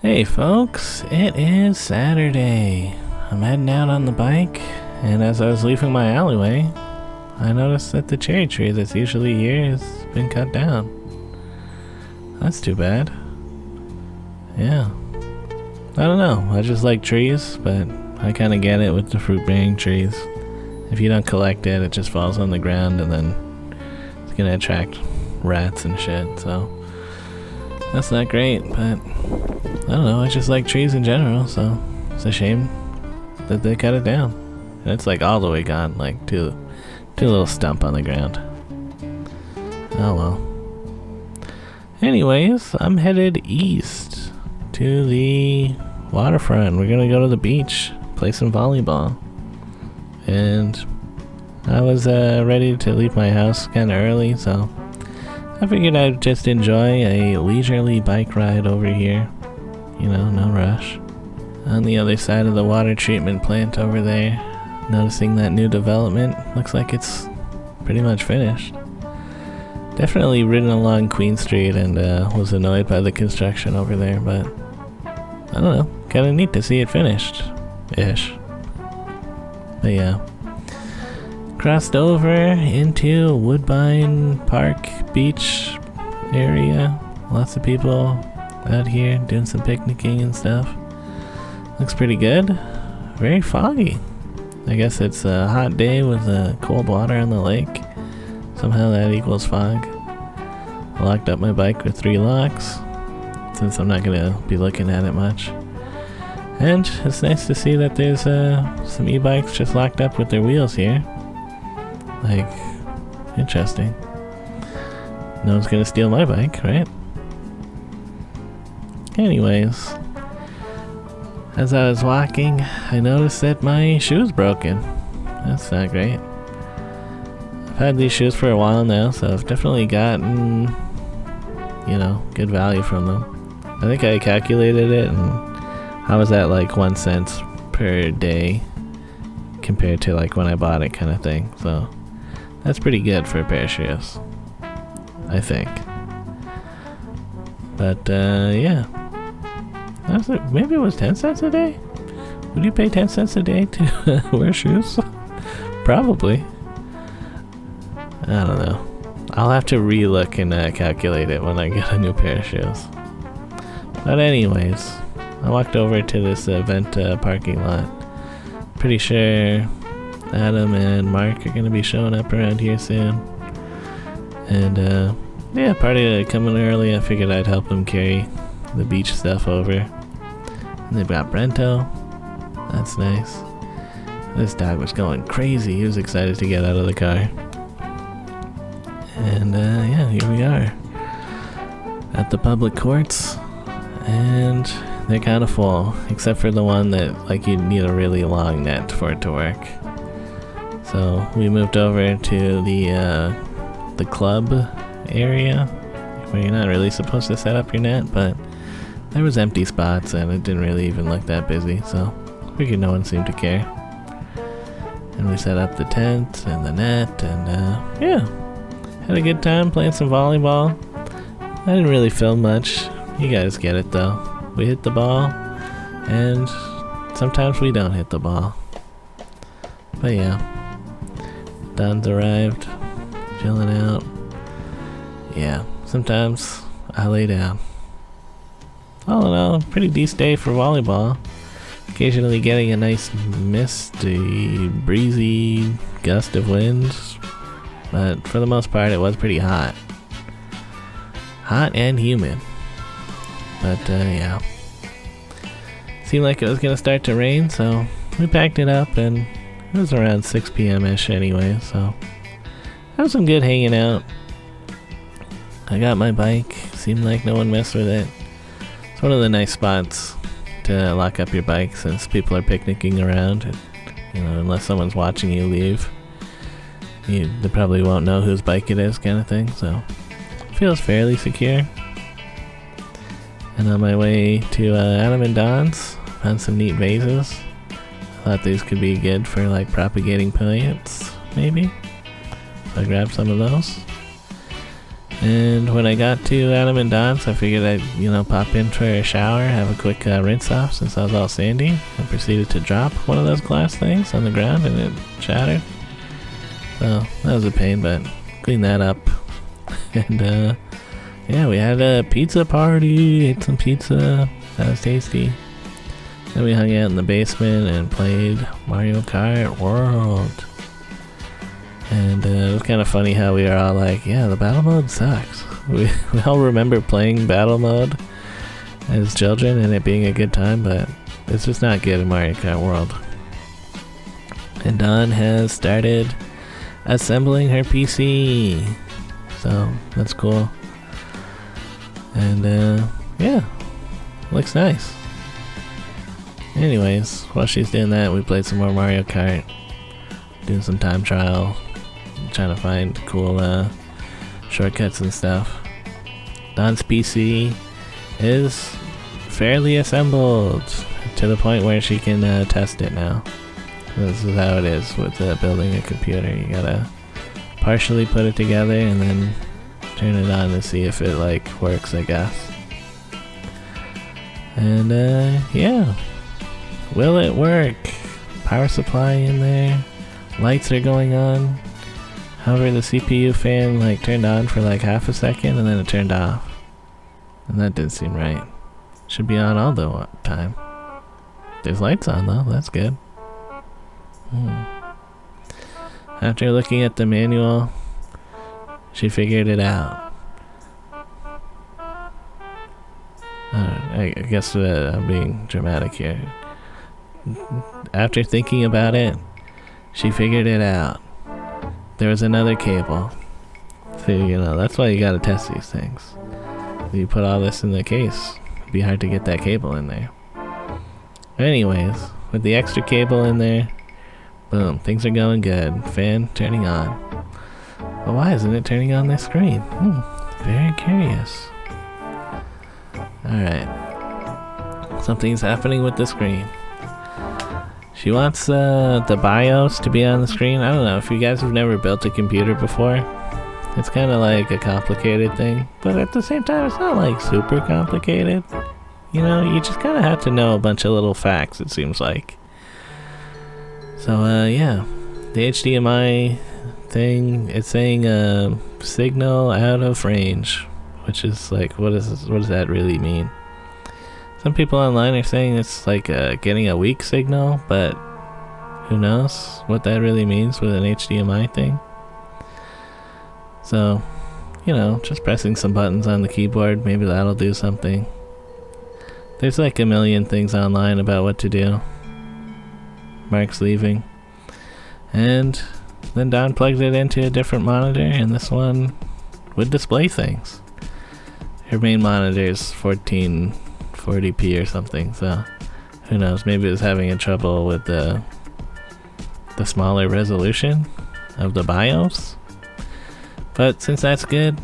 Hey folks, it is Saturday. I'm heading out on the bike, and as I was leaving my alleyway, I noticed that the cherry tree that's usually here has been cut down. That's too bad. Yeah. I don't know, I just like trees, but I kinda get it with the fruit-bearing trees. If you don't collect it, it just falls on the ground and then it's gonna attract rats and shit, so that's not great, but I don't know, I just like trees in general, so it's a shame that they cut it down. And it's like all the way gone, like two little stump on the ground. Oh well. Anyways, I'm headed east to the waterfront. We're gonna go to the beach, play some volleyball. And I was ready to leave my house kinda early, so I figured I'd just enjoy a leisurely bike ride over here. You know, no rush. On the other side of the water treatment plant over there, noticing that new development. Looks like it's pretty much finished. Definitely ridden along Queen Street and was annoyed by the construction over there, but I don't know, kinda neat to see it finished-ish. But yeah. Crossed over into Woodbine Park Beach area. Lots of people out here doing some picnicking and stuff. Looks pretty good. Very foggy. I guess it's a hot day with cold water on the lake. Somehow that equals fog. I locked up my bike with 3 locks, since I'm not gonna be looking at it much. And it's nice to see that there's some e-bikes just locked up with their wheels here. Like, interesting. No one's gonna steal my bike, right? Anyways, as I was walking, I noticed that my shoe's broken. That's not great. I've had these shoes for a while now, so I've definitely gotten, you know, good value from them. I think I calculated it, and I was at like 1 cent per day compared to like when I bought it kind of thing. So that's pretty good for a pair of shoes, I think. But yeah. Maybe it was 10 cents a day? Would you pay 10 cents a day to wear shoes? Probably. I don't know. I'll have to re-look and calculate it when I get a new pair of shoes. But anyways, I walked over to this event parking lot. Pretty sure Adam and Mark are going to be showing up around here soon. And yeah, part of coming early, I figured I'd help them carry the beach stuff over. And they've got Brento. That's nice. This dog was going crazy. He was excited to get out of the car. And yeah, here we are at the public courts, and they're kind of full, except for the one that like you need a really long net for it to work. So we moved over to the club area where you're not really supposed to set up your net, but there was empty spots and it didn't really even look that busy, so I figured no one seemed to care. And we set up the tent and the net, and yeah, had a good time playing some volleyball. I didn't really film much. You guys get it though. We hit the ball, and sometimes we don't hit the ball. But yeah, Don's arrived, chilling out. Yeah, sometimes I lay down. All in all, pretty decent day for volleyball. Occasionally getting a nice misty, breezy gust of wind, but for the most part it was pretty hot. Hot and humid. But yeah. Seemed like it was gonna start to rain, so we packed it up, and it was around 6 p.m.-ish anyway, so that was some good hanging out. I got my bike, seemed like no one messed with it. It's one of the nice spots to lock up your bike since people are picnicking around, and, you know, unless someone's watching you leave, they probably won't know whose bike it is, kind of thing, so it feels fairly secure. And on my way to Adam and Don's, found some neat vases. Thought these could be good for like propagating plants, maybe. So I grabbed some of those. And when I got to Adam and Don's, I figured I'd, pop in for a shower, have a quick rinse off since I was all sandy. I proceeded to drop one of those glass things on the ground and it shattered. So that was a pain, but cleaned that up. And yeah, we had a pizza party, ate some pizza, that was tasty. Then we hung out in the basement and played Mario Kart World. And it was kind of funny how we were all like, yeah, the battle mode sucks. We all remember playing battle mode as children and it being a good time, but it's just not good in Mario Kart World. And Dawn has started assembling her PC. So that's cool. And yeah, looks nice. Anyways, while she's doing that, we played some more Mario Kart. Doing some time trial. Trying to find cool shortcuts and stuff. Don's PC is fairly assembled to the point where she can test it now. This is how it is with building a computer. You gotta partially put it together and then turn it on to see if it works, I guess. And yeah, will it work? Power supply in there. Lights are going on. However, the CPU fan turned on for half a second and then it turned off. And that didn't seem right. Should be on all the time. There's lights on though, that's good. After looking at the manual, she figured it out. I guess I'm being dramatic here. After thinking about it, she figured it out. There was another cable. So, that's why you gotta test these things. You put all this in the case, it'd be hard to get that cable in there. Anyways, with the extra cable in there, boom, things are going good. Fan turning on. But why isn't it turning on this screen? Very curious. Alright. Something's happening with the screen. She wants the BIOS to be on the screen. I don't know, if you guys have never built a computer before, it's kind of a complicated thing. But at the same time, it's not super complicated. You just kind of have to know a bunch of little facts, it seems like. So yeah, the HDMI thing, it's saying signal out of range, which is what does that really mean? Some people online are saying it's getting a weak signal, but who knows what that really means with an HDMI thing. So, just pressing some buttons on the keyboard, maybe that'll do something. There's a million things online about what to do. Mark's leaving. And then Don plugged it into a different monitor, and this one would display things. Her main monitor is 1440p or something, so who knows, maybe it was having a trouble with the smaller resolution of the BIOS. But since that's good,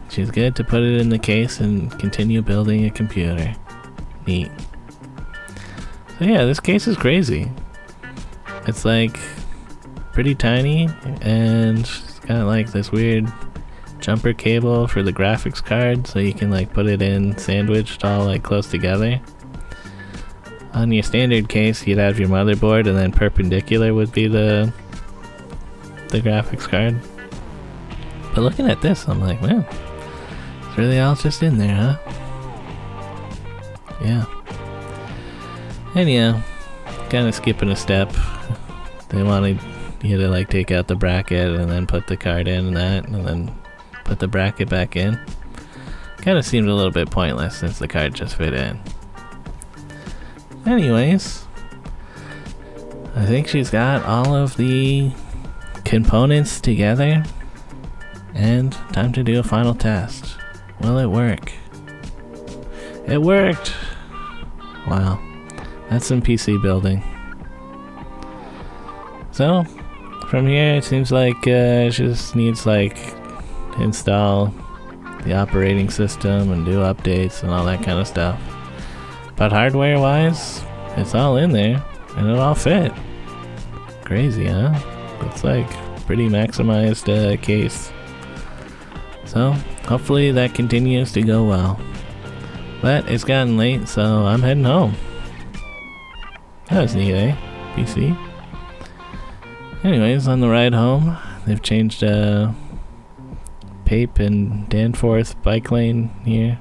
she's good to put it in the case and continue building a computer. Neat. So yeah, this case is crazy. It's pretty tiny, and it's got this weird jumper cable for the graphics card, so you can put it in sandwiched all close together. On your standard case, you'd have your motherboard, and then perpendicular would be the graphics card. But looking at this, I'm like, man, it's really all just in there, huh? Yeah. Anyhow, kind of skipping a step. They wanted you to take out the bracket and then put the card in and then put the bracket back in. Kind of seemed a little bit pointless since the card just fit in. Anyways, I think she's got all of the components together, and time to do a final test. Will it work? It worked! Wow, that's some PC building. So, from here it seems like she just needs install the operating system and do updates and all that kind of stuff. But hardware wise, it's all in there and it all fit. Crazy, huh? It's pretty maximized case. So, hopefully that continues to go well. But it's gotten late, so I'm heading home. That was neat, eh? PC. Anyways, on the ride home, they've changed Pape and Danforth bike lane here.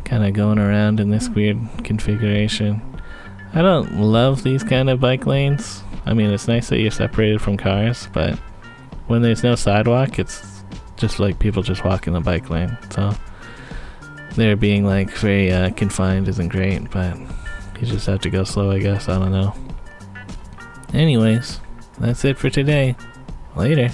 Kind of going around in this weird configuration. I don't love these kind of bike lanes. I mean, it's nice that you're separated from cars, but when there's no sidewalk, it's just like people just walking the bike lane. So there being like very confined isn't great, but you just have to go slow, I guess. I don't know. Anyways, that's it for today. Later.